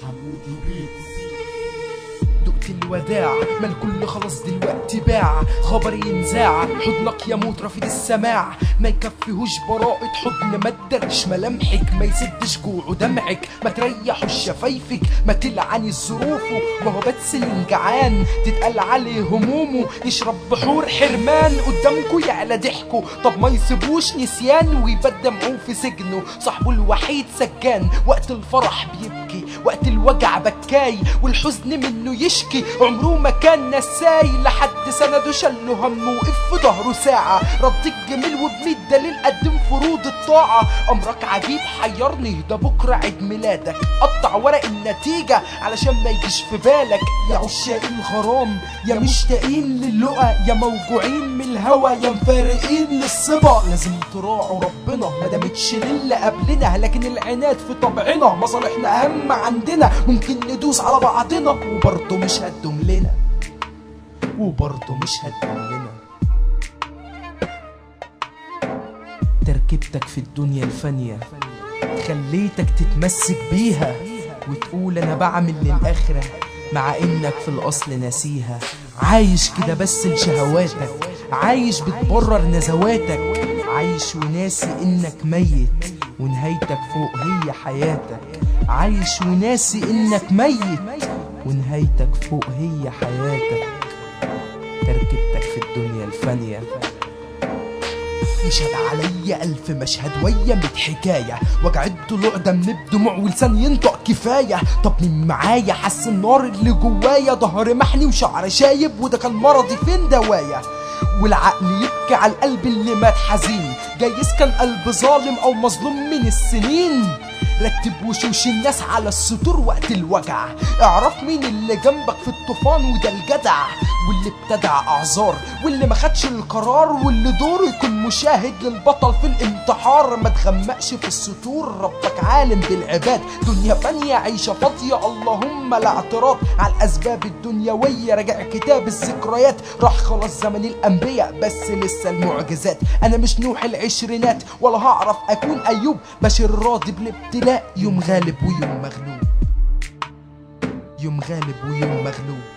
حمودي بيتس. دقت الوداع ما الكل خلاص دلوقتي باع، خبر ينزاع حضنك يموت رافض السماع، ما يكفيهوش براءة حضن، ما تدرش ملامحك، ما يسدش جوع دمعك، ما تريحوش شفايفك، ما تلعني ظروفه، ما هو بتسلم جعان تتقال عليه همومه، يشرب بحور حرمان قدامكوا يعلى ضحكه، طب ما يسيبوش نسيان ويبات دمعوه في سجنه، صاحبه الوحيد سجان وقت الفرح بيبكي، وقت الوجع بكاي والحزن منه يشكي، عمره ما كان نساي لحد سنده شله هم وقف في ظهره ساعة، رد الجميل وبميت دليل قدم فروض الطاعة، أمرك عجيب حيرني ده بكرة عيد ميلادك، قطع ورق النتيجة علشان ما يجيش في بالك، يا عشاق الغرام يا مشتاقين للقا، يا موجوعين من الهوى يا مفارقين للصبا، لازم تراعوا ربنا ما دامتش للي قبلنا، لكن العناد في طبعنا مصالحنا أهم عندنا، ممكن ندوس على بعضنا وبرضه مش هتدوم لنا، وبرضه مش هتدوم لنا. تركيبتك في الدنيا الفانية خليتك تتمسك بيها وتقول انا بعمل للآخرة مع انك في الاصل ناسيها، عايش كده بس لشهواتك، عايش بتبرر نزواتك، عايش وناسي انك ميت ونهايتك فوق هي حياتك، عايش وناسي انك ميت ونهايتك فوق هي حياتك. تركيبتك في الدنيا الفانية يشهد عليا ألف مشهد ويا ميت حكاية، وجع الضلوع دم بدموع ولسان ينطق كفاية، طب مين معايا حس النار اللي جوايا، ظهري محني وشعر شايب وده كان مرضي فين دوايا، والعقل يبكي على القلب اللي مات حزين، جايز كان قلب ظالم او مظلوم من السنين، رتب وشوش الناس على السطور وقت الوجع، اعرف مين اللي جنبك في الطوفان وده الجدع، واللي ابتدع اعذار واللي ما خدش القرار، واللي دوره يكون مشاهد للبطل في الانتحار، ما تغمقش في السطور ربك عالم بالعباد، دنيا فانية عيشة فاضية اللهم لا اعتراض على الاسباب الدنيوية، راجع كتاب الذكريات راح خلاص زمن الانبياء بس لسه المعجزات، انا مش نوح العشرينات ولا هعرف اكون ايوب، بشر راضي بالابتلاء، يوم غالب ويوم مغلوب، يوم غالب ويوم مغلوب.